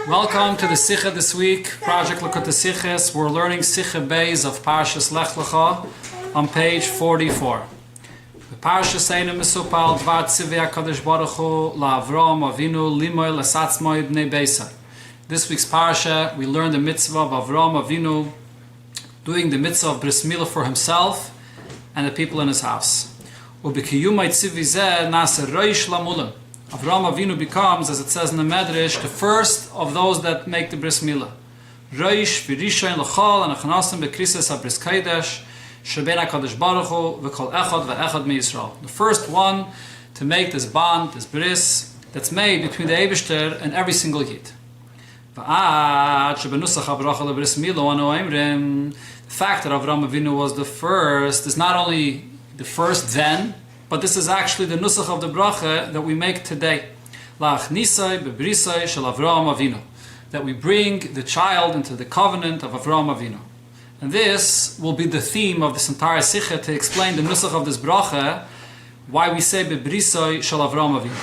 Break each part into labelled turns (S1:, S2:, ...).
S1: Welcome to the Sicha this week, Project Likkutei Siches. We're learning Sicha Beis of Parshas Lech Lecha on page 44. The Parshas Eina Mesupal Dvar Tzivei HaKadosh Baruch Hu LaAvram Avinu Limoy L'Satzmoi Bnei Beisai. This week's Parsha, we learn the mitzvah of Avram Avinu doing the mitzvah of Bris Milah for himself and the people in his house. Ubikiyumai Tzivi Zeh Nase Reish Lamulim. Avram Avinu becomes, as it says in the Medrash, the first of those that make the Bris Milah. Reish v'rishayin l'chol anachnasim b'krises ha-bris kodesh sheben HaKadosh Baruch Hu v'kol echad v'echad miYisrael. The first one to make this bond, this bris, that's made between the Eibishter and every single Yid. V'ad shebenusach ha-bracha l'bris Milah anu oimrim. The fact that Avram Avinu was the first is not only the first then, but this is actually the nusach of the bracha that we make today. La'achnisai bebrisai shel Avram Avinu. That we bring the child into the covenant of Avram Avinu. And this will be the theme of this entire Sicha to explain the nusach of this bracha, why we say bebrisai shel Avram Avinu.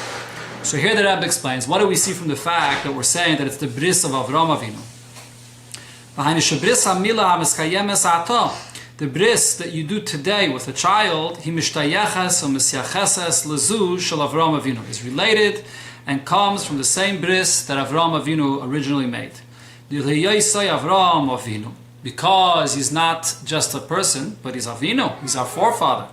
S1: So here the Rebbe explains, what do we see from the fact that we're saying that it's the bris of Avram Avinu? The bris that you do today with a child, he mishtayachas or misyacheses lezu shel Avram Avinu, is related and comes from the same bris that Avram Avinu originally made. Avram Avinu, because he's not just a person, but he's Avinu, he's our forefather.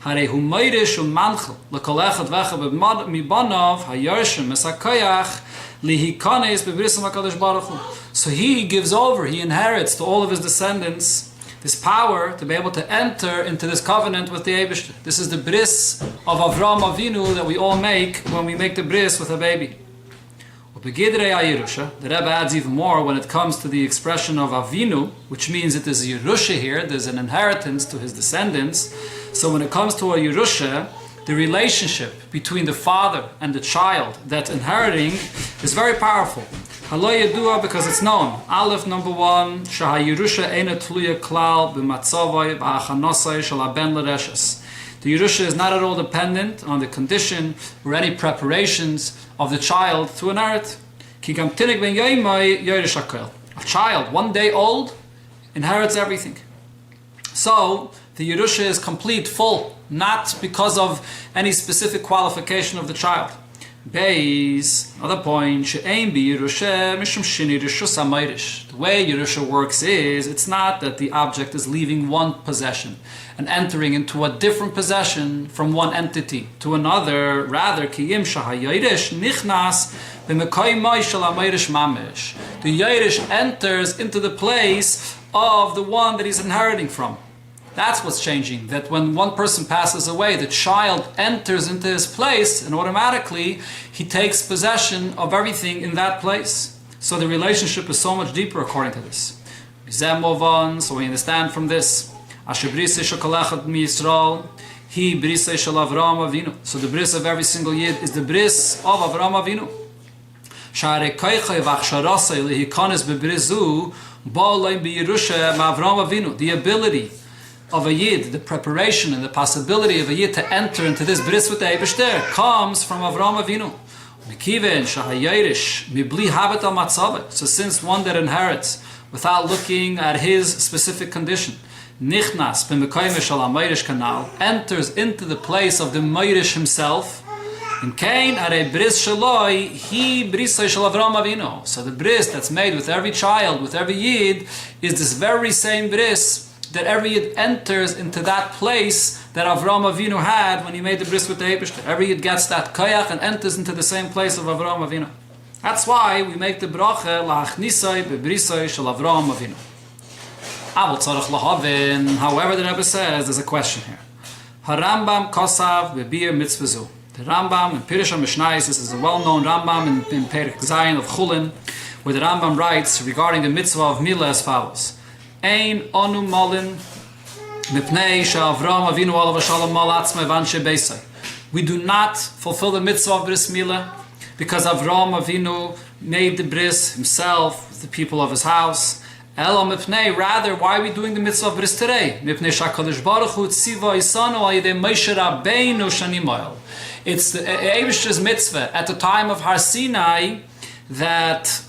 S1: Harehu meirish u'manchel l'kol echad v'echad mibanav hayarshim esakoyach lihikanes bebrisam HaKadosh Baruch Hu. So he gives over, he inherits to all of his descendants this power to be able to enter into this covenant with the Eibishter. This is the bris of Avram Avinu that we all make when we make the bris with a baby. The Rebbe adds even more when it comes to the expression of Avinu, which means it is a Yerusha here, there's an inheritance to his descendants. So when it comes to a Yerusha, the relationship between the father and the child that's inheriting is very powerful. Halo Yedua, because it's known. Aleph, number one, Shaha Yerusha Eina Tluya Klal B'matzavai V'achanosai Shal Haben L'Reshes. The Yerusha is not at all dependent on the condition or any preparations of the child to inherit. Ki gam tinik ben yoymai yorish hakel. A child, 1 day old, inherits everything. So, the Yerusha is complete, full, not because of any specific qualification of the child. Beis, another point, she'ein bi Yerusha mishum shini rishus hamayrish. The way Yerusha works is, it's not that the object is leaving one possession and entering into a different possession from one entity to another. Rather, kiyim shahayirish nichnas b'mekoymai shel hamayrish mamish. The Yirish enters into the place of the one that he's inheriting from. That's what's changing, that when one person passes away, the child enters into his place and automatically he takes possession of everything in that place. So the relationship is so much deeper according to this. So we understand from this, he brisei shel Avram Avinu. So the bris of every single Yid is the bris of Avram Avinu. The ability of a Yid, the preparation and the possibility of a Yid to enter into this bris with the Eibishter comes from Avram Avinu. So since one that inherits without looking at his specific condition, nichnas kanal, enters into the place of the Meirish himself, in Kain are bris shaloi, he brisay shel Avram Avinu. So the bris that's made with every child, with every Yid, is this very same bris that every Yid enters into that place that Avram Avinu had when he made the bris with the Eibishter. Every Yid gets that koyach and enters into the same place of Avram Avinu. That's why we make the bracha la'achnisai bebrisai shel Avram Avinu. However, the Rebbe says there's a question here. Harambam kosav bebir mitzvazu. The Rambam in Pirush HaMishnayos, this is a well-known Rambam in Perek Zayin of Chulin, where the Rambam writes regarding the mitzvah of Milah as follows. Ein onu molin mipnei she'Avram Avinu alav hashalom mal atzmei v'anshe beisai. We do not fulfill the mitzvah of Bris Milah because Avram Avinu made the bris himself with the people of his house. Elo mipnei, rather, why are we doing the mitzvah of bris today? Mipnei she'HaKadosh Baruch Hu tziva isanu al yedei Moshe Rabbeinu shani moel. It's the Eibishter's mitzvah at the time of Har Sinai that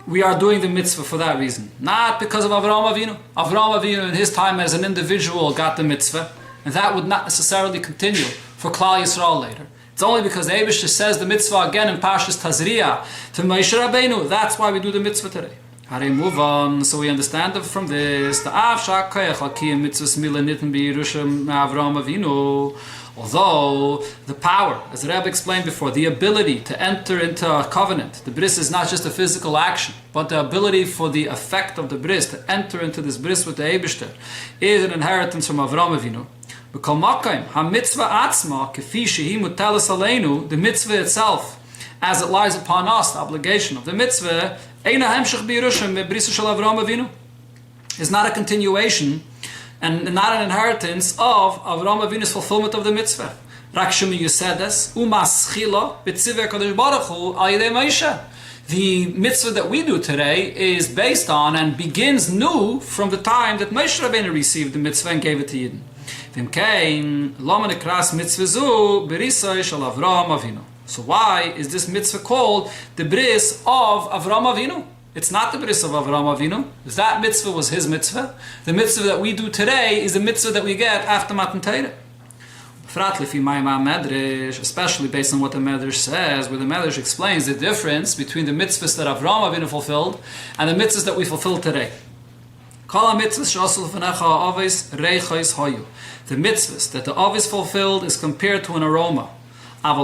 S1: we are doing the mitzvah for that reason. Not because of Avraham Avinu. Avraham Avinu in his time as an individual got the mitzvah, and that would not necessarily continue for Klal Yisrael later. It's only because the Eibishter says the mitzvah again in Parshas Tazria to Moshe Rabbeinu. That's why we do the mitzvah today. Hare move on. So we understand from this the Avshak Koyach Lakiyim Mitzvahs Mila Nitten B'Yerushim Avraham Avinu. Although the power, as the Rebbe explained before, the ability to enter into a covenant, the bris is not just a physical action, but the ability for the effect of the bris to enter into this bris with the Eibishter is an inheritance from Avraham Avinu. B'kol makom ha-mitzvah atzma kefi shehi mutelas aleinu, the mitzvah itself, as it lies upon us, the obligation of the mitzvah, eina hemshech b'Yerushim me'brisa shel Avraham Avinu, is not a continuation and not an inheritance of Avraham Avinu's fulfillment of the mitzvah. Rak shemi yusedes umaschila b'tzivei HaKadosh Baruch Hu al yedei Moshe. The mitzvah that we do today is based on and begins new from the time that Moshe Rabbeinu received the mitzvah and gave it to Yidden. V'imkein lama nekras mitzvah zu b'risai shel Avraham Avinu. So why is this mitzvah called the bris of Avraham Avinu? It's not the bris of Avraham Avinu. That mitzvah was his mitzvah. The mitzvah that we do today is the mitzvah that we get after Matan Torah. Especially based on what the Medrash says, where the Medrash explains the difference between the mitzvahs that Avraham Avinu fulfilled and the mitzvahs that we fulfill today. The mitzvahs that the Avis fulfilled is compared to an aroma. But the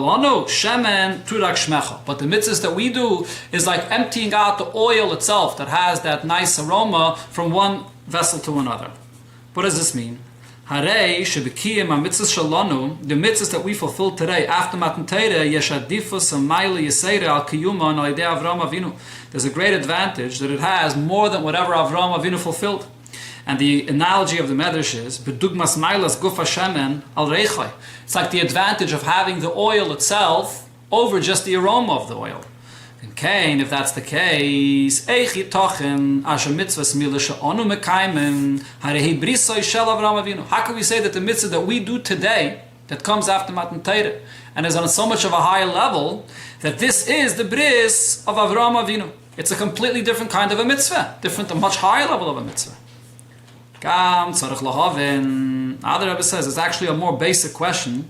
S1: mitzvahs that we do is like emptying out the oil itself that has that nice aroma from one vessel to another. What does this mean? The mitzvahs that we fulfill today after Matan Torah, there's a great advantage that it has more than whatever Avraham Avinu fulfilled. And the analogy of the Medrash is, it's like the advantage of having the oil itself over just the aroma of the oil. In Cain, if that's the case, how can we say that the mitzvah that we do today, that comes after Matan Torah, and is on so much of a higher level, that this is the bris of Avraham Avinu? It's a completely different kind of a mitzvah, a much higher level of a mitzvah. Now the Rebbe says it's actually a more basic question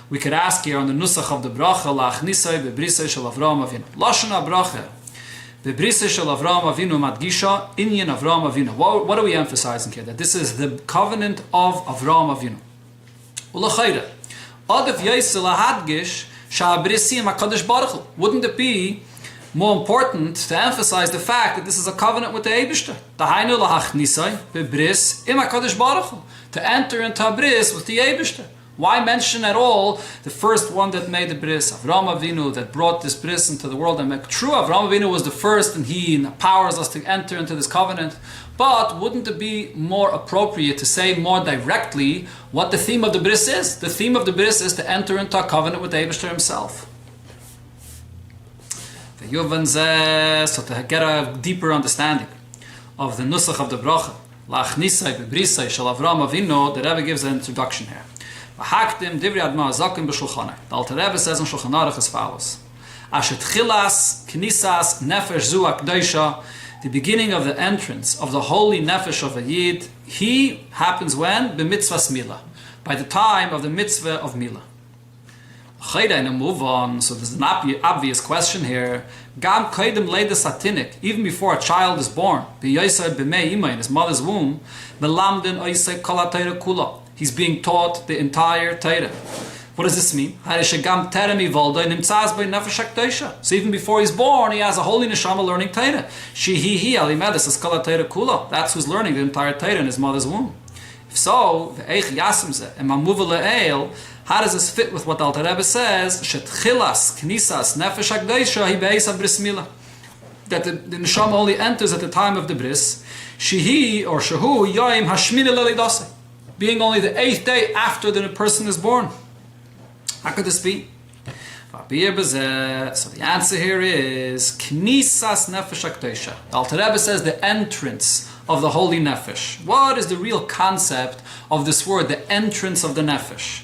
S1: we could ask here on the nusach of the bracha la'achnisai bebrisai shel Avraham Avinu. Lashon ha'bracha bebrisai shel Avraham Avinu madgisha inyan Avraham Avinu. What are we emphasizing here? That this is the covenant of Avraham Avinu. Ulachayre adif yaisel lahadgish sha'abrisim HaKadosh Baruch Hu. Wouldn't it be more important to emphasize the fact that this is a covenant with the Eibishter? Dahainu lahachnisai bebris im HaKadosh Baruch Hu, to enter into a bris with the Eibishter. Why mention at all the first one that made the bris, Avraham Avinu, that brought this bris into the world? And true, Avraham Avinu was the first, and he empowers us to enter into this covenant. But wouldn't it be more appropriate to say more directly what the theme of the bris is? The theme of the bris is to enter into a covenant with the Eibishter himself. So to get a deeper understanding of the nusach of the bracha, la'achnisai bebrisai shel Avraham Avinu, the Rebbe gives an introduction here. The Alter Rebbe says in Shulchan Aruch as follows: Ashet chilas knisas nefesh zu akdosha, the beginning of the entrance of the holy nefesh of a yid, he happens when? B'mitzvahs milah, by the time of the mitzvah of milah. Move on. So there's an obvious question here. Gam koydem leidas hatinik, even before a child is born, b'yosei b'mei ima, in his mother's womb, melamden oisei kol haTorah kula, he's being taught the entire Torah. What does this mean? So even before he's born, he has a holy neshama learning Torah. That's who's learning the entire Torah in his mother's womb. If so, how does this fit with what the Alter Rebbe says? That the neshama only enters at the time of the bris, being only the 8th day after the person is born. How could this be? So the answer here is Knisas Nefesh HaKdosha. The Alter Rebbe says the entrance of the holy nefesh. What is the real concept of this word, the entrance of the nefesh?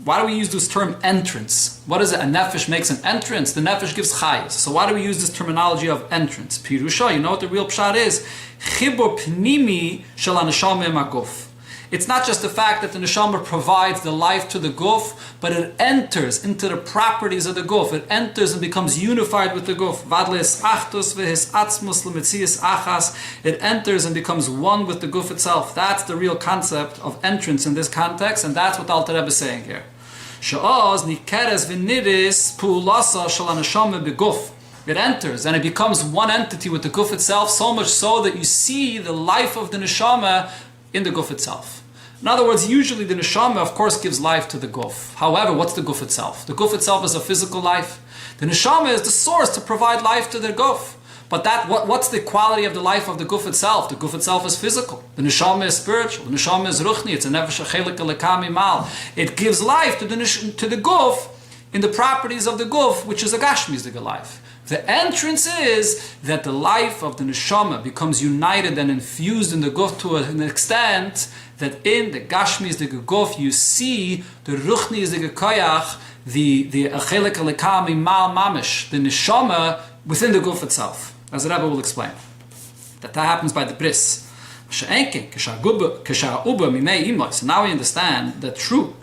S1: Why do we use this term entrance? What is it? A nefesh makes an entrance. The nefesh gives chayas. So why do we use this terminology of entrance? Pirusha, you know what the real pshat is? Chibur pnimi shel haneshama im haguf. It's not just the fact that the neshama provides the life to the guf, but it enters into the properties of the guf. It enters and becomes unified with the guf. It enters and becomes one with the guf itself. That's the real concept of entrance in this context, and that's what the Alter Rebbe is saying here. It enters and it becomes one entity with the guf itself, so much so that you see the life of the neshama in the guf itself. In other words, usually the neshama, of course, gives life to the guf. However, what's the guf itself? The guf itself is a physical life. The neshama is the source to provide life to the guf. But what's the quality of the life of the guf itself? The guf itself is physical. The neshama is spiritual. The neshama is ruchni. It's a nefesh chelek lekami mal. It gives life to the guf in the properties of the guf, which is a gashmizdika life. The entrance is that the life of the neshama becomes united and infused in the guf to an extent that in the gashmizdika guf you see the ruchnizdika koyach, the chelek lekami mal mamish, the neshama within the guf itself, as the Rebbe will explain. That happens by the bris. So now we understand that true.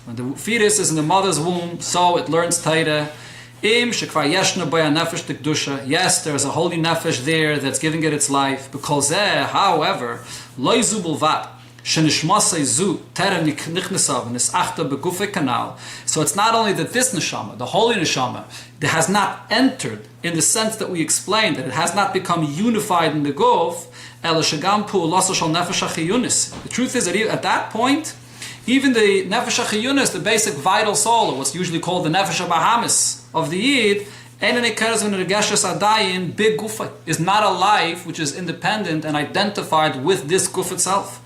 S1: When the fetus is in the mother's womb, so it learns Torah. Yes, there is a holy nefesh there that's giving it its life. Because however, so it's not only that this neshama, the holy neshama, that has not entered in the sense that we explained, that it has not become unified in the guf. The truth is that at that point, even the nefesh hachiyunis, the basic vital soul, or what's usually called the nefesh habahamis of the yid, big gufa, is not a life which is independent and identified with this guf itself.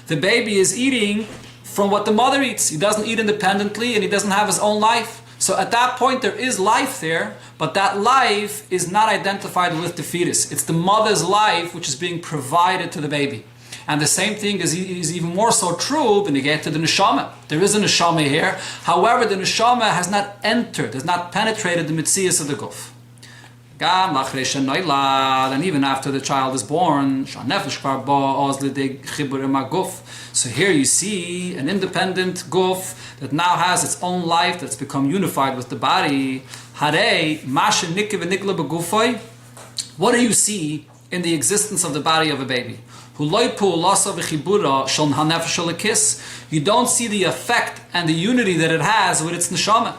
S1: The baby is eating from what the mother eats. He doesn't eat independently and he doesn't have his own life. So at that point there is life there, but that life is not identified with the fetus. It's the mother's life which is being provided to the baby. And the same thing is even more so true when you get to the neshama. There is a neshama here. However, the neshama has not entered, has not penetrated the mitzias of the guf. And even after the child is born, so here you see an independent guf that now has its own life that's become unified with the body. What do you see in the existence of the body of a baby? You don't see the effect and the unity that it has with its neshama.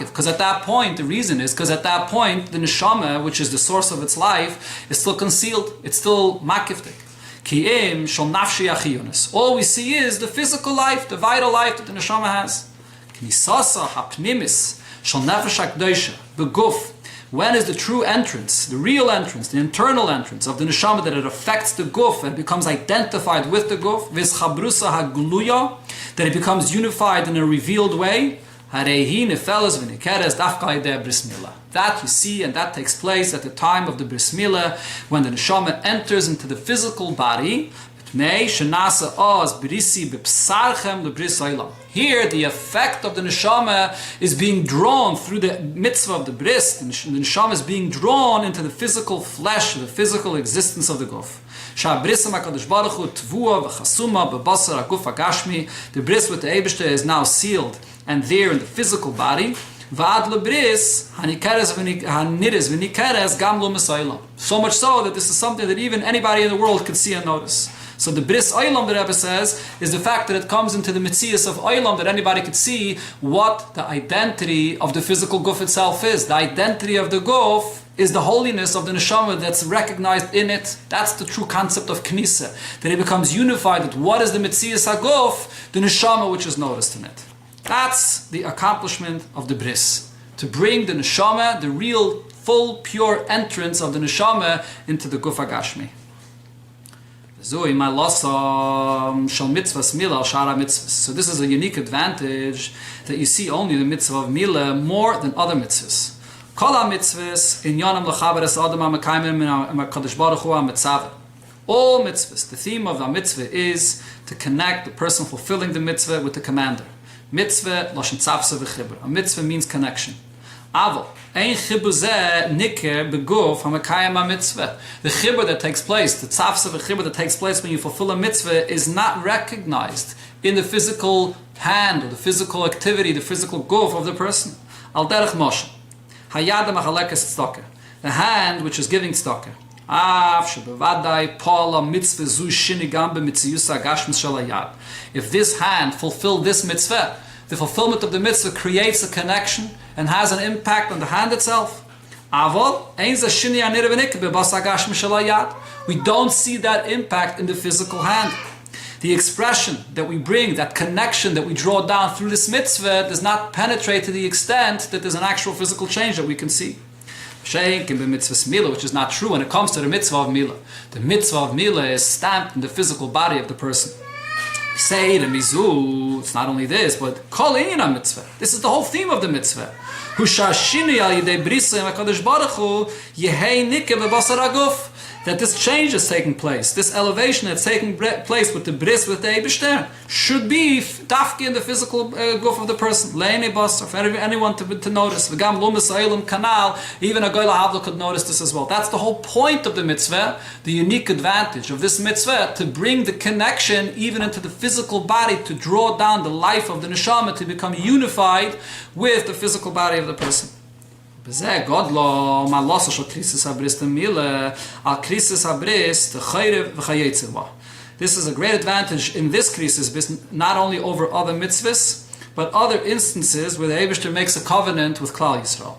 S1: Because at that point, the reason is because at that point, the neshama, which is the source of its life, is still concealed. It's still makiftik. All we see is the physical life, the vital life that the neshama has. When is the true entrance, the real entrance, the internal entrance of the neshama, that it affects the guf and becomes identified with the guf, that it becomes unified in a revealed way? That you see, and that takes place at the time of the bris milah, when the neshama enters into the physical body. Here, the effect of the neshama is being drawn through the mitzvah of the bris. The neshama is being drawn into the physical flesh, the physical existence of the guf. The bris with the Eibishter is now sealed and there in the physical body. So much so that this is something that even anybody in the world could see and notice. So the bris olam, the Rebbe says, is the fact that it comes into the mitzias of olam, that anybody could see what the identity of the physical guf itself is. The identity of the guf is the holiness of the neshama that's recognized in it. That's the true concept of knisa, that it becomes unified with what is the mitzias haguf, the neshama which is noticed in it. That's the accomplishment of the bris, to bring the neshama, the real, full, pure entrance of the neshama into the guf hagashmi. So this is a unique advantage that you see only the mitzvah of milah more than other mitzvahs. All mitzvahs, the theme of the mitzvah is to connect the person fulfilling the mitzvah with the commander. Mitzvah, lashon tzavsa v'chibur. A mitzvah means connection. Aval, ein chibur zeh niker beguf hamakayim ha-mitzvah. The chibur that takes place, the tzavsa v'chibur that takes place when you fulfill a mitzvah is not recognized in the physical hand or the physical activity, the physical guf of the person. Al derech Moshe, hayad ha-machalekes tzedakah. The hand which is giving tzedakah. If this hand fulfilled this mitzvah, the fulfillment of the mitzvah creates a connection and has an impact on the hand itself. We don't see that impact in the physical hand. The expression that we bring, that connection that we draw down through this mitzvah does not penetrate to the extent that there's an actual physical change that we can see. Which is not true when it comes to the mitzvah of milah. The mitzvah of milah is stamped in the physical body of the person. Say the mizu, it's not only this, but kol inyan mitzvah. This is the whole theme of the mitzvah. That this change is taking place, this elevation that's taking place with the bris, with the Eibishter, should be dafki in the physical guf of the person. Le'enei basar, for anyone to notice. V'gam lumis ha'olam kanal, even a goy lahavla could notice this as well. That's the whole point of the mitzvah, the unique advantage of this mitzvah, to bring the connection even into the physical body, to draw down the life of the neshama, to become unified with the physical body of the person. This is a great advantage in this krisis, not only over other mitzvahs, but other instances where the Eibishter makes a covenant with Klal Yisrael.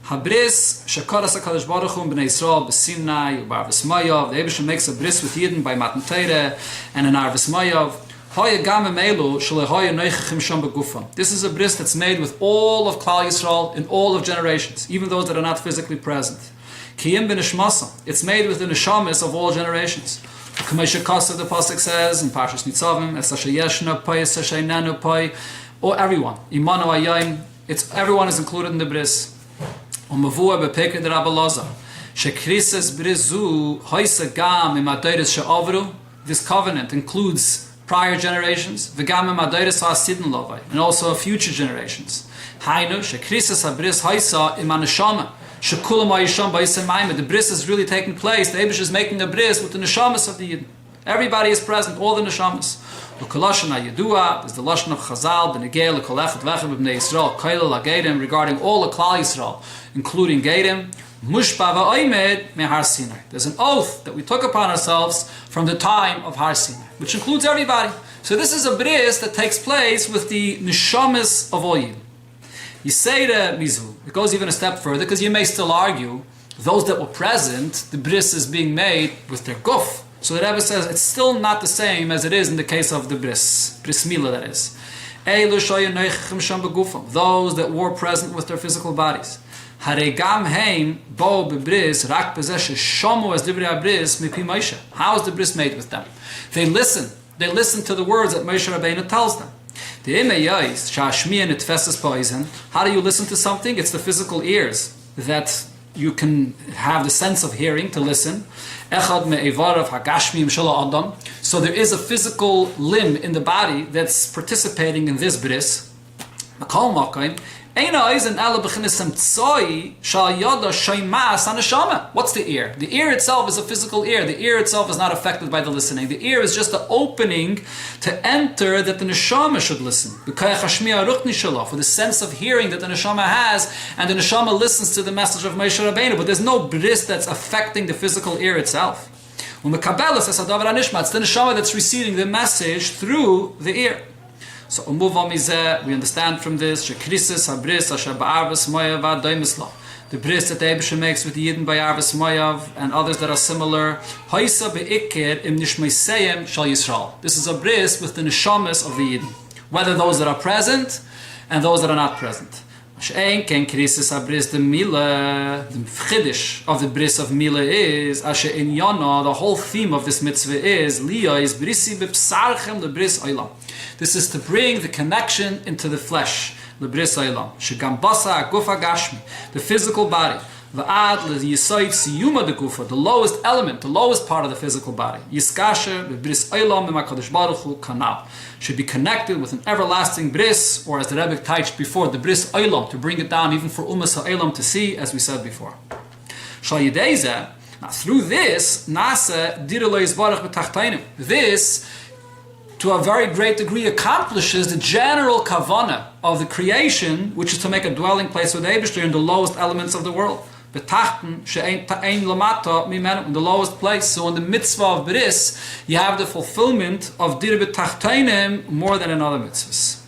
S1: Habris shekaras HaKadosh Baruch Hu b'nei Yisrael b'Sinai u'b'Arvis Mayav. The Eibishter makes a bris with Yidden by Matan Torah and in Arvis Mayav. This is a bris that's made with all of Klal Yisrael in all of generations, even those that are not physically present. It's made with the neshamas of all generations. The pasuk says in Parshas Nitzavim, or everyone. Everyone is included in the bris. This covenant includes prior generations, and also future generations. The bris is really taking place. The Eibush is making a bris with the neshamas of the Yidden. Everybody is present, all the neshamas. There's the lashon of Chazal, regarding all the Klal Yisrael, including Gedim. There's an oath that we took upon ourselves from the time of Har Sinai, which includes everybody. So this is a bris that takes place with the neshamas of all Yidden. You say the mizu, it goes even a step further, because you may still argue those that were present, the bris is being made with their guf. So the Rebbe says it's still not the same as it is in the case of the bris milah, that is. Those that were present with their physical bodies. How is the bris made with them? They listen to the words that Moshe Rabbeinu tells them. How do you listen to something? It's the physical ears that you can have the sense of hearing to listen. So there is a physical limb in the body that's participating in this bris. What's the ear? The ear itself is a physical ear. The ear itself is not affected by the listening. The ear is just the opening to enter that the neshama should listen. For the sense of hearing that the neshama has, and the neshama listens to the message of Moshe Rabbeinu, but there's no bris that's affecting the physical ear itself. It's the neshama that's receiving the message through the ear. So we understand from this the bris that the Eibusha makes with the Yidden by Arvis Mayav and others that are similar. This is a bris with the neshamas of the Yidden, whether those that are present and those that are not present. The chiddush of the bris of milah is the whole theme of this mitzvah is this is to bring the connection into the flesh, the physical body. V'ad l'yisoid siyuma de gufa, the lowest element, the lowest part of the physical body. Yiskasher b'bris olam b'makadosh baruch hu kanal. Should be connected with an everlasting bris, or as the Rebbe touched before, the bris olam, to bring it down even for umas ha'olam to see, as we said before. Shal yidei now through this, nasa direlo yisbarach b'tachtainim. This, to a very great degree, accomplishes the general kavanah of the creation, which is to make a dwelling place with Eibishter in the lowest elements of the world. B'tachten she'ein ta'ein lamata mimenu, in the lowest place. So in the mitzvah of bris, you have the fulfillment of dir b'tachtainim more than in other mitzvahs.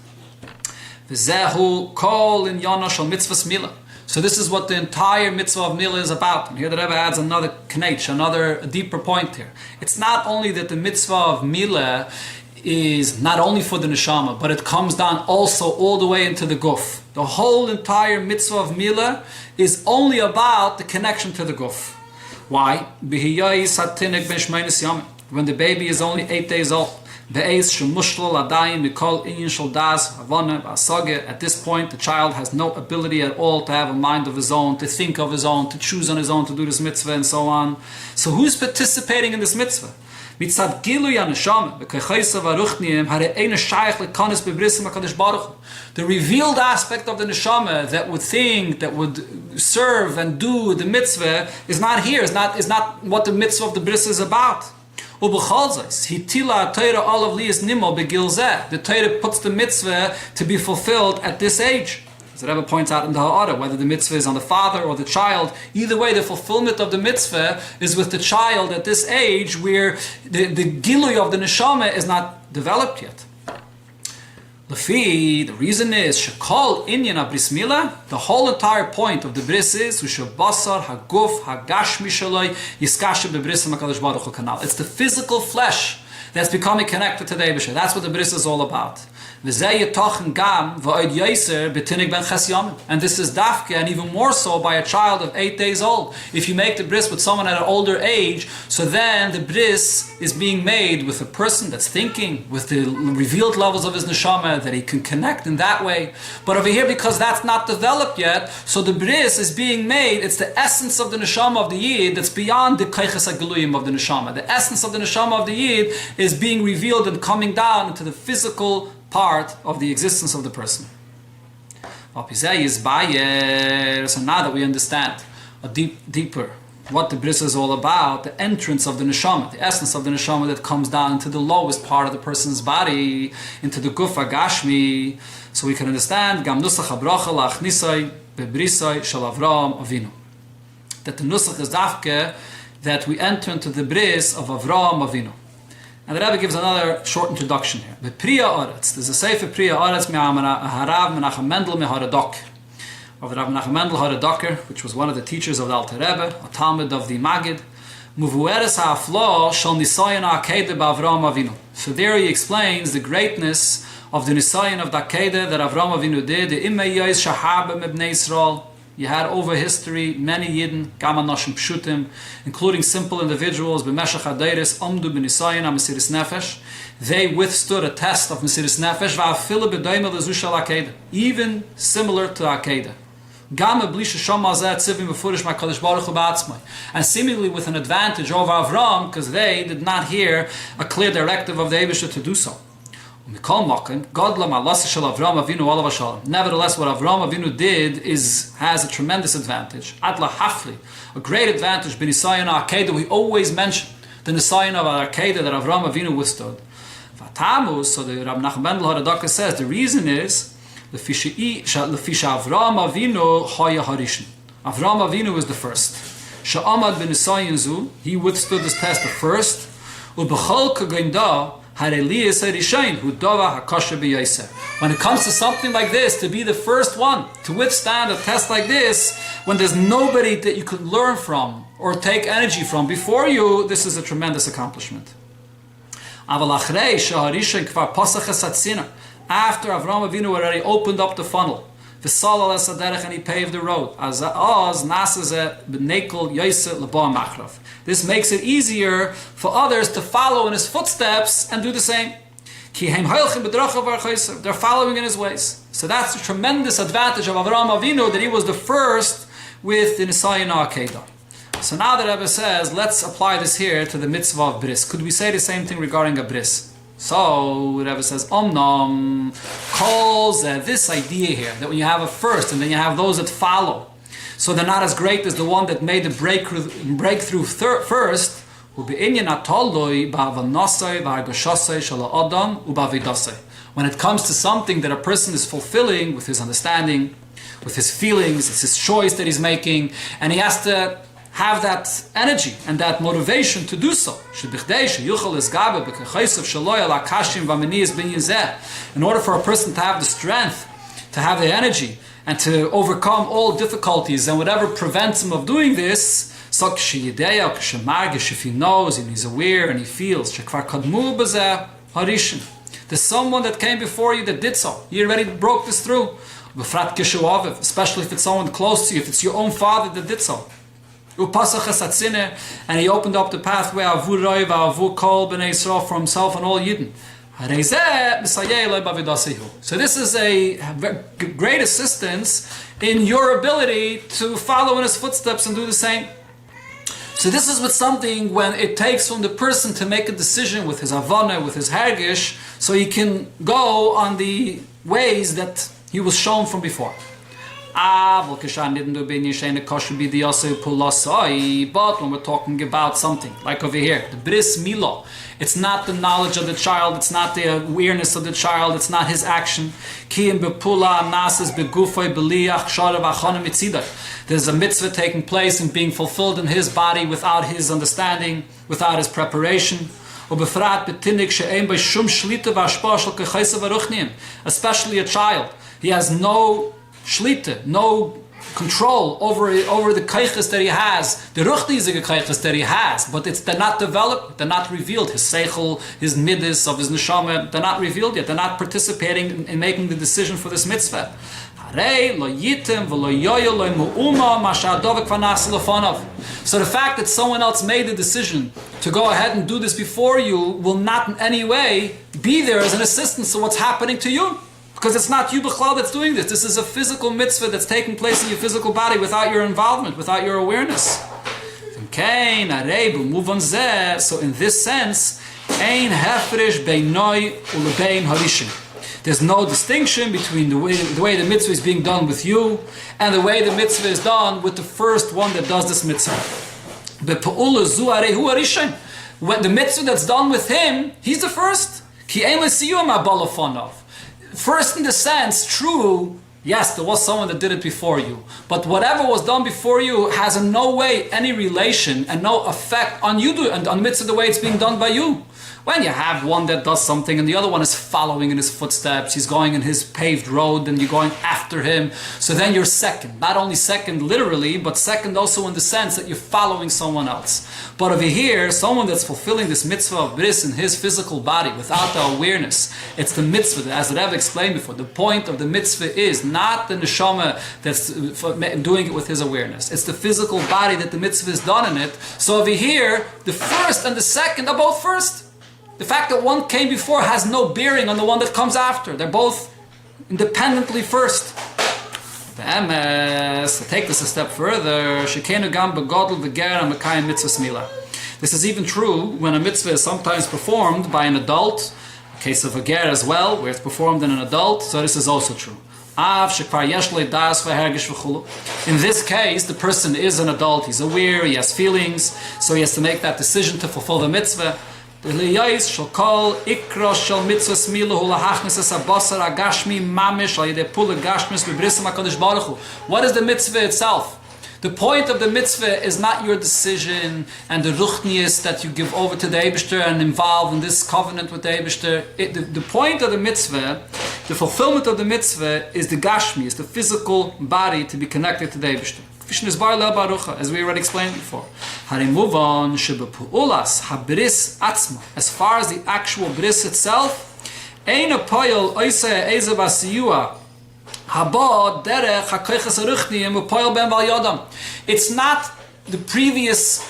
S1: V'zehu kol in yana shal mitzvahs milah. So this is what the entire mitzvah of milah is about. And here the Rebbe adds another knetch, another deeper point here. It's not only that the mitzvah of milah is not only for the neshama, but it comes down also all the way into the guf. The whole entire mitzvah of milah is only about the connection to the guf. Why? When the baby is only 8 days old. At this point, the child has no ability at all to have a mind of his own, to think of his own, to choose on his own, to do this mitzvah and so on. So who's participating in this mitzvah? The revealed aspect of the neshama that would think, that would serve and do the mitzvah is not here, is not what the mitzvah of the bris is about. The Torah puts the mitzvah to be fulfilled at this age. As the Rebbe points out in the Ha'ara, whether the mitzvah is on the father or the child, either way, the fulfillment of the mitzvah is with the child at this age where the gilui of the neshama is not developed yet. The reason is shekol inyan abris milah. The whole entire point of the bris is ushabasar haguf hagashmi shaloi yiskashe bebris hakadosh baruch hu kanal. It's the physical flesh that's becoming connected to the Eibusher. That's what the bris is all about. And this is dafke, and even more so by a child of 8 days old. If you make the bris with someone at an older age, so then the bris is being made with a person that's thinking, with the revealed levels of his neshama, that he can connect in that way. But over here, because that's not developed yet, so the bris is being made, it's the essence of the neshama of the yid that's beyond the kaiches hagiluyim of the neshama. The essence of the neshama of the yid is being revealed and coming down into the physical part of the existence of the person. So now that we understand deeper what the bris is all about, the entrance of the neshama, the essence of the neshama that comes down into the lowest part of the person's body, into the guf hagashmi, so we can understand gam nusach habracha la'achnisai bebrisai shel Avram Avinu, that the nusach is dafke that we enter into the bris of Avram Avinu. And the Rebbe gives another short introduction here. The Priya Oretz. There's a Sefer Priya Oretz Harav Menachem Mendel Meharadok. Of Rav Menachem Mendel Haradoker, which was one of the teachers of the Alter Rebbe, a Talmud of the Magid. Muvueres ha'aflo shal nisayon ha'akeda ba'Avram Avinu. So there he explains the greatness of the nisayon of the akeda that Avram Avinu did. The imei yois shahabe mebnei Yisrael. You had over history many Yidden, Gama Noshim Pshutim, including simple individuals, B'meshach HaDeiris, Omdu B'nisayin HaMesiris Nefesh. They withstood a test of Mesiris Nefesh, Va'afilu B'doimel Lezu Shel Akeda, even similar to Akeda. Gama B'lisha Shom Hazeh Tzivim B'furish MaKadosh Baruch Hu Ba'atzmai. And seemingly with an advantage over Avram, because they did not hear a clear directive of the Eibusher to do so. Nevertheless, what Avraham Avinu did has a tremendous advantage. Adla Hafli, a great advantage. B'nisayon ha'akeda, we always mention the nisayon of ha'akeda that Avraham Avinu withstood. V'tamu, so the Rabbi Menachem Mendel Haradoker says the reason is Lefisha Avraham Avinu haya harishin. Avraham Avinu was the first. Sha'amad b'nisayon zu, he withstood this test the first. U'b'chol k'goinda. When it comes to something like this, to be the first one to withstand a test like this, when there's nobody that you could learn from or take energy from before you, this is a tremendous accomplishment. After Avraham Avinu already opened up the funnel, and he paved the road. This makes it easier for others to follow in his footsteps and do the same. They're following in his ways. So that's a tremendous advantage of Avraham Avinu, that he was the first with the Nisayan Akedah. So now the Rebbe says, let's apply this here to the mitzvah of bris. Could we say the same thing regarding a bris? So the Rebbe says, Omnam calls this idea here, that when you have a first and then you have those that follow, so they're not as great as the one that made the breakthrough first, when it comes to something that a person is fulfilling with his understanding, with his feelings, it's his choice that he's making, and he has to have that energy and that motivation to do so. In order for a person to have the strength, to have the energy, and to overcome all difficulties and whatever prevents him of doing this, so if he knows and he's aware and he feels, there's someone that came before you that did so. You already broke this through. Especially if it's someone close to you, if it's your own father that did so. And he opened up the pathway for himself and all Yidden. So this is a great assistance in your ability to follow in his footsteps and do the same. So this is with something when it takes from the person to make a decision with his avana, with his hergish, so he can go on the ways that he was shown from before. But when we're talking about something like over here, the bris milo, it's not the knowledge of the child, it's not the awareness of the child, it's not his action. There's a mitzvah taking place and being fulfilled in his body without his understanding, without his preparation. Especially a child. He has no shlita, no control over the kaiches that he has, the ruchnizige kaiches that he has, but they're not developed, they're not revealed. His seichel, his midas of his neshama, they're not revealed yet. They're not participating in making the decision for this mitzvah. So the fact that someone else made the decision to go ahead and do this before you will not in any way be there as an assistance to what's happening to you. Because it's not you, B'chlal, that's doing this. This is a physical mitzvah that's taking place in your physical body without your involvement, without your awareness. So in this sense, there's no distinction between the way the mitzvah is being done with you and the way the mitzvah is done with the first one that does this mitzvah. When the mitzvah that's done with him, he's the first. First, in the sense, true, yes, there was someone that did it before you. But whatever was done before you has in no way any relation and no effect on you and on mitzvah the way it's being done by you. When you have one that does something and the other one is following in his footsteps, he's going in his paved road and you're going after him, so then you're second. Not only second literally, but second also in the sense that you're following someone else. But over here, someone that's fulfilling this mitzvah of bris in his physical body without the awareness, it's the mitzvah, as the Rebbe explained before, the point of the mitzvah is not the neshama that's doing it with his awareness. It's the physical body that the mitzvah is done in it. So over here, the first and the second are both first. The fact that one came before has no bearing on the one that comes after. They're both independently first. To take this a step further, this is even true when a mitzvah is sometimes performed by an adult, a case of a ger as well, where it's performed in an adult, so this is also true. In this case, the person is an adult, he's aware, he has feelings, so he has to make that decision to fulfill the mitzvah. What is the mitzvah itself? The point of the mitzvah is not your decision and the ruchnius that you give over to the Eibishter and involve in this covenant with the Eibishter. The point of the mitzvah, the fulfillment of the mitzvah, is the gashmi, is the physical body to be connected to the Eibishter. As we already explained before. As far as the actual bris itself, it's not the previous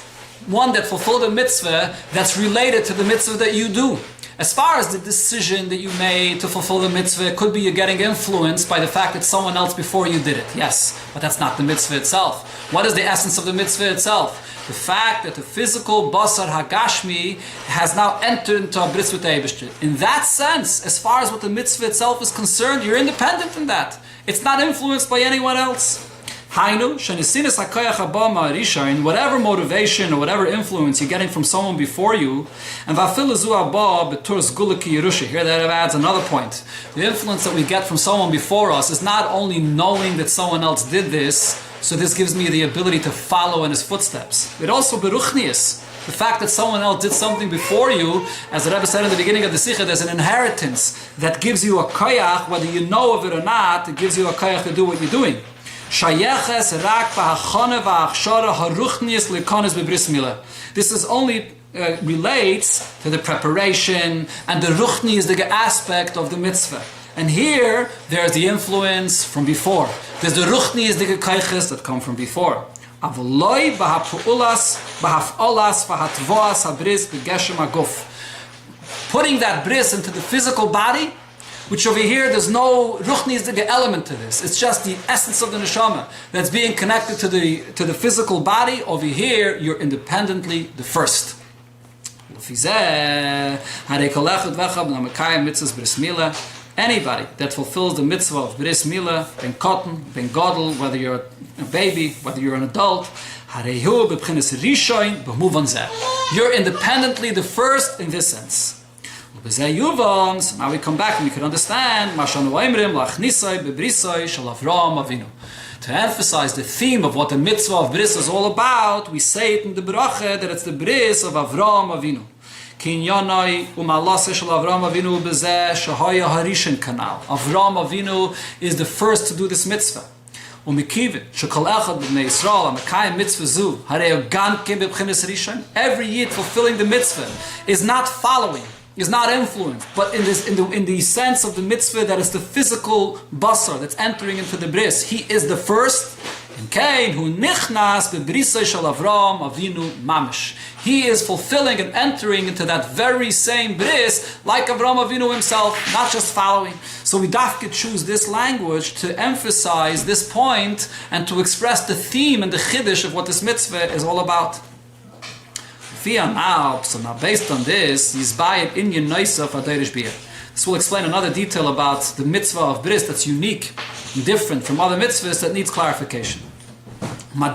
S1: one that fulfilled the mitzvah that's related to the mitzvah that you do. As far as the decision that you made to fulfill the mitzvah, it could be you're getting influenced by the fact that someone else before you did it. Yes, but that's not the mitzvah itself. What is the essence of the mitzvah itself? The fact that the physical basar hagashmi has now entered into a bris with Eibishter. In that sense, as far as what the mitzvah itself is concerned, you're independent from that. It's not influenced by anyone else. Hainu, shenisinis hakoyach haba ma'arisha, in whatever motivation or whatever influence you're getting from someone before you, and va'afil zu haba betur sgula ki yerusha. Here that adds another point. The influence that we get from someone before us is not only knowing that someone else did this, so this gives me the ability to follow in his footsteps. It also beruchnius. The fact that someone else did something before you, as the Rebbe said in the beginning of the Sicha, there's an inheritance that gives you a koyach, whether you know of it or not, it gives you a koyach to do what you're doing. This is only relates to the preparation and the ruchni the aspect of the mitzvah. And here, there's the influence from before. There's the ruchni the kaiches that come from before. Putting that bris into the physical body, which over here there's no ruchni element to this. It's just the essence of the neshama that's being connected to the physical body. Over here, you're independently the first. Anybody that fulfills the mitzvah of bris milah, ben cotton, ben gadol, whether you're a baby, whether you're an adult, you're independently the first in this sense. So now we come back and we can understand to emphasize the theme of what the mitzvah of bris is all about. We say it in the bracha that it's the bris of Avraham Avinu. Avraham Avinu is the first to do this mitzvah. Every yid fulfilling the mitzvah is not following, is not influenced, but in the sense of the mitzvah that is the physical basar that's entering into the bris. He is the first. He is fulfilling and entering into that very same bris like Avraham Avinu himself, not just following. So we dafke choose this language to emphasize this point and to express the theme and the chiddush of what this mitzvah is all about. So now based on this, this will explain another detail about the mitzvah of bris that's unique, different from other mitzvahs that needs clarification. Why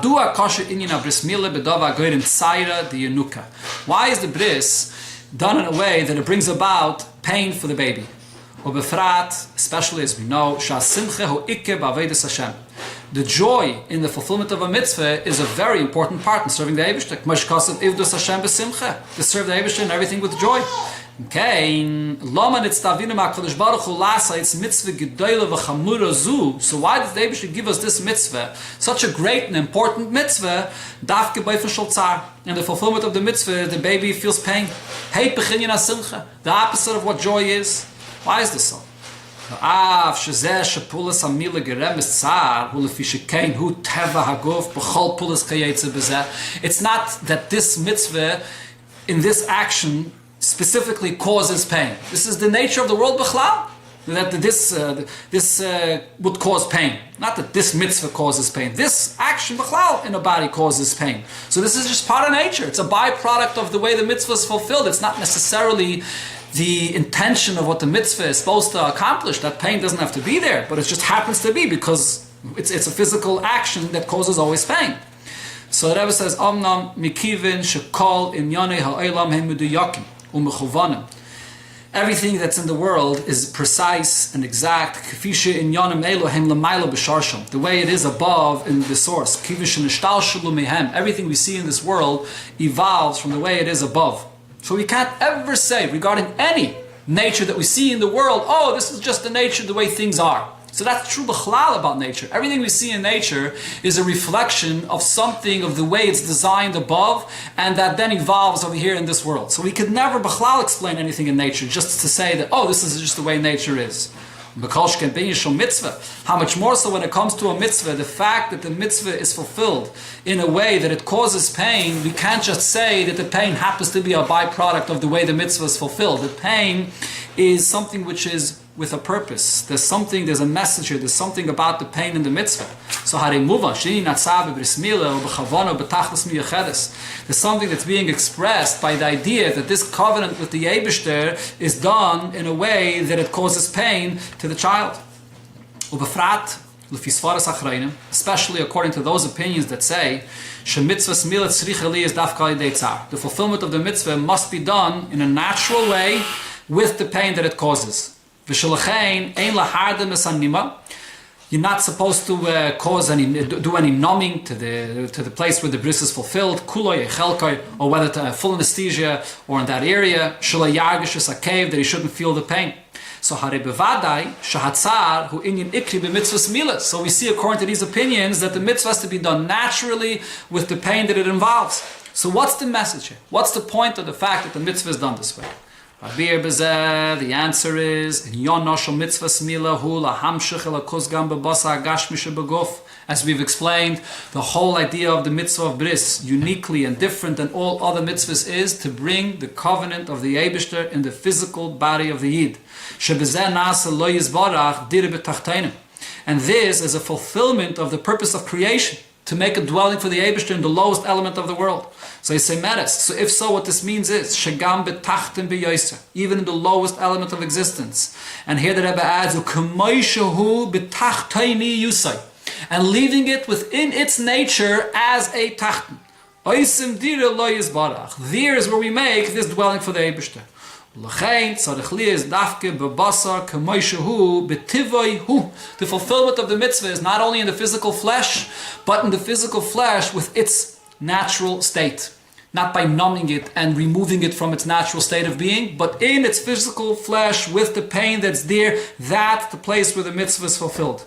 S1: is the bris done in a way that it brings about pain for the baby? Especially as we know, the joy in the fulfillment of a mitzvah is a very important part in serving the Eibishter. To serve the Eibishter and everything with joy. Okay, so why does the Eibishter give us this mitzvah, such a great and important mitzvah, in the fulfillment of the mitzvah, the baby feels pain. The opposite of what joy is. Why is this so? It's not that this mitzvah, in this action, specifically causes pain. This is the nature of the world b'chlal, that this would cause pain. Not that this mitzvah causes pain. This action b'chlal in a body causes pain. So this is just part of nature. It's a byproduct of the way the mitzvah is fulfilled. It's not necessarily the intention of what the mitzvah is supposed to accomplish. That pain doesn't have to be there, but it just happens to be because it's a physical action that causes always pain. So the Rebbe says, Omnam mikivin shekol inyane ha'olam hem meduyakim u'mechuvanim. Everything that's in the world is precise and exact. Kefisha inyanim elohem l'maylo b'sharsham. The way it is above in the source. Kivish nishtalshulu mehem. Everything we see in this world evolves from the way it is above. So we can't ever say regarding any nature that we see in the world, oh, this is just the nature, the way things are. So that's true b'chlal about nature. Everything we see in nature is a reflection of something, of the way it's designed above, and that then evolves over here in this world. So we could never b'chlal explain anything in nature just to say that, oh, this is just the way nature is. How much more so when it comes to a mitzvah, the fact that the mitzvah is fulfilled in a way that it causes pain, we can't just say that the pain happens to be a byproduct of the way the mitzvah is fulfilled. The pain is something which is with a purpose. There's a message here, there's something about the pain in the mitzvah. So there's something that's being expressed by the idea that this covenant with the Eibishter is done in a way that it causes pain to the child. Especially according to those opinions that say the fulfillment of the mitzvah must be done in a natural way with the pain that it causes. You're not supposed to do any numbing to the place where the bris is fulfilled, or whether to full anesthesia or in that area, that he shouldn't feel the pain. So so we see according to these opinions that the mitzvah has to be done naturally with the pain that it involves. So what's the message here? What's the point of the fact that the mitzvah is done this way? The answer is as we've explained, the whole idea of the mitzvah of bris, uniquely and different than all other mitzvahs, is to bring the covenant of the Eibishter in the physical body of the Yid. And this is a fulfillment of the purpose of creation, to make a dwelling for the Eibishter in the lowest element of the world. So you say meres. So if so, what this means is shegam betachtim beyoser, even in the lowest element of existence. And here the Rebbe adds u'kamoishahu betachtaini yusai, and leaving it within its nature as a tachten. Oisim dire lo yizbarach. There is where we make this dwelling for the Eibishter. The fulfillment of the mitzvah is not only in the physical flesh, but in the physical flesh with its natural state. Not by numbing it and removing it from its natural state of being, but in its physical flesh with the pain that's there, that's the place where the mitzvah is fulfilled.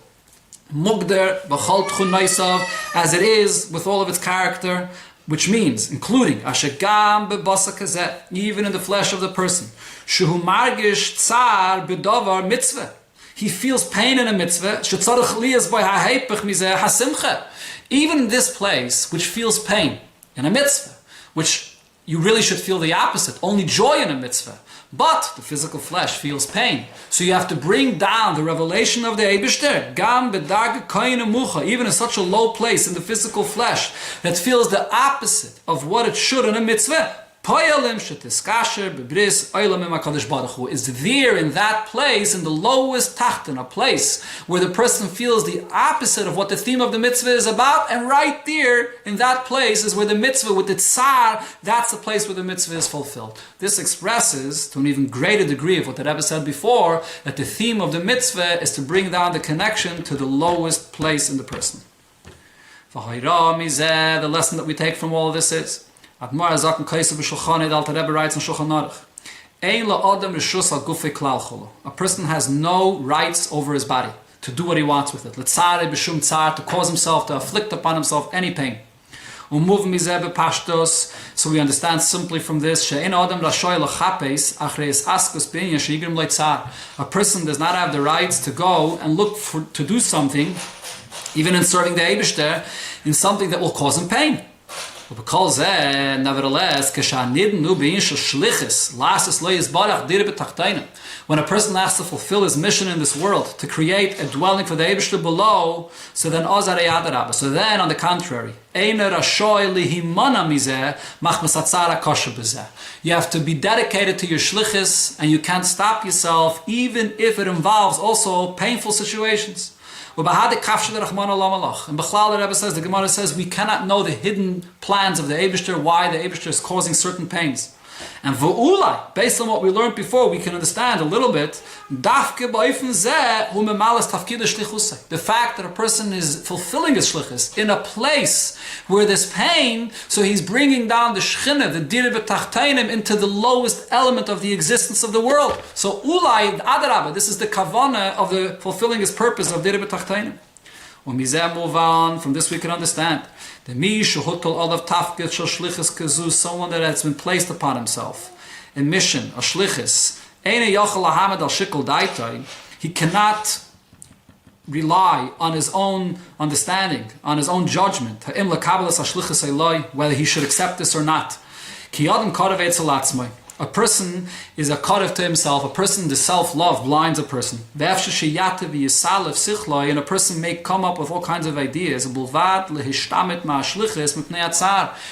S1: Mugder b'chol tchunaisav, as it is with all of its character, which means, including ashegam bebasa kazeh, even in the flesh of the person, shehu margish tsar bedavar mitzvah. He feels pain in a mitzvah. Shetzarich liyas by ha'heipach mizeh hasimcha. Even in this place, which feels pain in a mitzvah, which you really should feel the opposite, only joy in a mitzvah. But the physical flesh feels pain. So you have to bring down the revelation of the Eibishter, Gam bedarge koyin mucha, even in such a low place in the physical flesh that feels the opposite of what it should in a mitzvah. Poyalim shetiskasher bebris oilam imakadosh baruch Hu is there in that place, in the lowest tachten, a place where the person feels the opposite of what the theme of the mitzvah is about, and right there in that place is where the mitzvah with the tsar, that's the place where the mitzvah is fulfilled. This expresses to an even greater degree of what the Rebbe said before, that the theme of the mitzvah is to bring down the connection to the lowest place in the person. The lesson that we take from all of this is, Admar Zaken Kaisa b'Shulchan, the Alter Rebbe writes in Shulchan Aruch, Ein la'adam rishus al gufei klal cholo. A person has no rights over his body to do what he wants with it. L'tzare b'shum tzar, to cause himself, to afflict upon himself any pain. Umuv mizeh b'pashtos. So we understand simply from this, she'ein adam rashoy l'chapes achreis askus b'inyan she'igrim leitzar. A person does not have the rights to go and look to do something, even in serving the Eibishter, in something that will cause him pain. Nevertheless, when a person has to fulfill his mission in this world, to create a dwelling for the Eibishter below, so then on the contrary, you have to be dedicated to your shlichus, and you can't stop yourself, even if it involves also painful situations. And Bechlal, the Rebbe says, the Gemara says, we cannot know the hidden plans of the Eibishter, why the Eibishter is causing certain pains. And v'ulai, based on what we learned before, we can understand a little bit, the fact that a person is fulfilling his shlichus in a place where there's pain, so he's bringing down the shchina, the dir b'tachtainim, into the lowest element of the existence of the world. So ulai, adarabah, this is the kavana of the fulfilling his purpose of dir b'tachtainim. From this we can understand someone that has been placed upon himself a mission, a shlichus, He cannot rely on his own understanding, on his own judgment, whether he should accept this or not. A person is a karev to himself. A person, the self-love blinds a person. And a person may come up with all kinds of ideas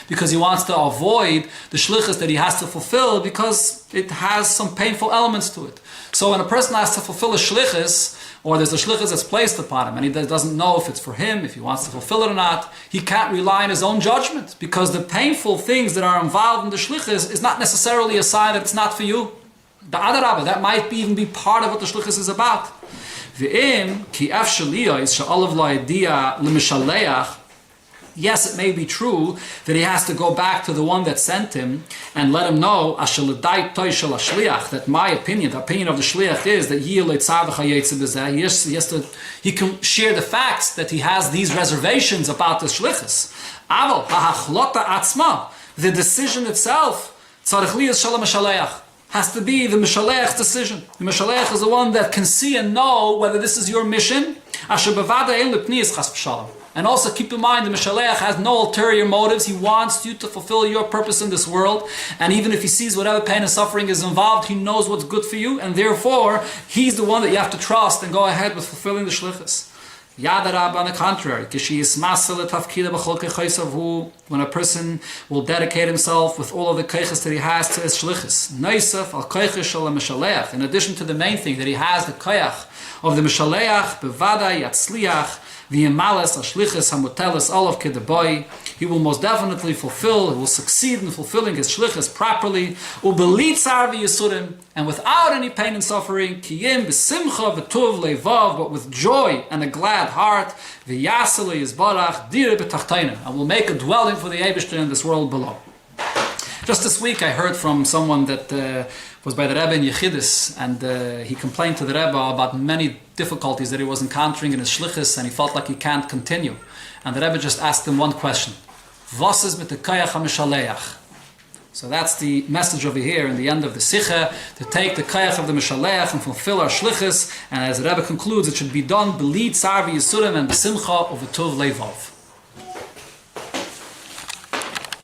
S1: because he wants to avoid the shlichus that he has to fulfill because it has some painful elements to it. So when a person has to fulfill a shlichus, or there's a shlichus that's placed upon him and he doesn't know if it's for him, if he wants to fulfill it or not, he can't rely on his own judgment because the painful things that are involved in the shlichus is not necessarily a sign that it's not for you. The adarabah, that might even be part of what the shlichus is about. Yes, it may be true that he has to go back to the one that sent him and let him know that my opinion, the opinion of the shliach is that he can share the facts that he has these reservations about the shlichus. The decision itself has to be the Mishalech's decision. The Mishalech is the one that can see and know whether this is your mission. And also keep in mind, the Mishalech has no ulterior motives. He wants you to fulfill your purpose in this world. And even if he sees whatever pain and suffering is involved, he knows what's good for you. And therefore, he's the one that you have to trust and go ahead with fulfilling the shlichus. Yadarab, on the contrary, when a person will dedicate himself with all of the keiches that he has to his shlichus. In addition to the main thing, that he has the koyach of the Mishalech, bevada yatzliach, he will most definitely fulfill, he will succeed in fulfilling his shlichus properly, and without any pain and suffering, but with joy and a glad heart, and will make a dwelling for the Eibishter in this world below. Just this week I heard from someone that was by the Rebbe in Yechidus, and he complained to the Rebbe about many difficulties that he was encountering in his shlichus, and he felt like he can't continue. And the Rebbe just asked him one question: "Was is mit the koyach ha-mishaleach?" So that's the message over here in the end of the Sicha, to take the koyach of the Mishaleach and fulfill our shlichus. And as the Rebbe concludes, it should be done b'li tzar v'yisurim and b'simcha of a tov levav.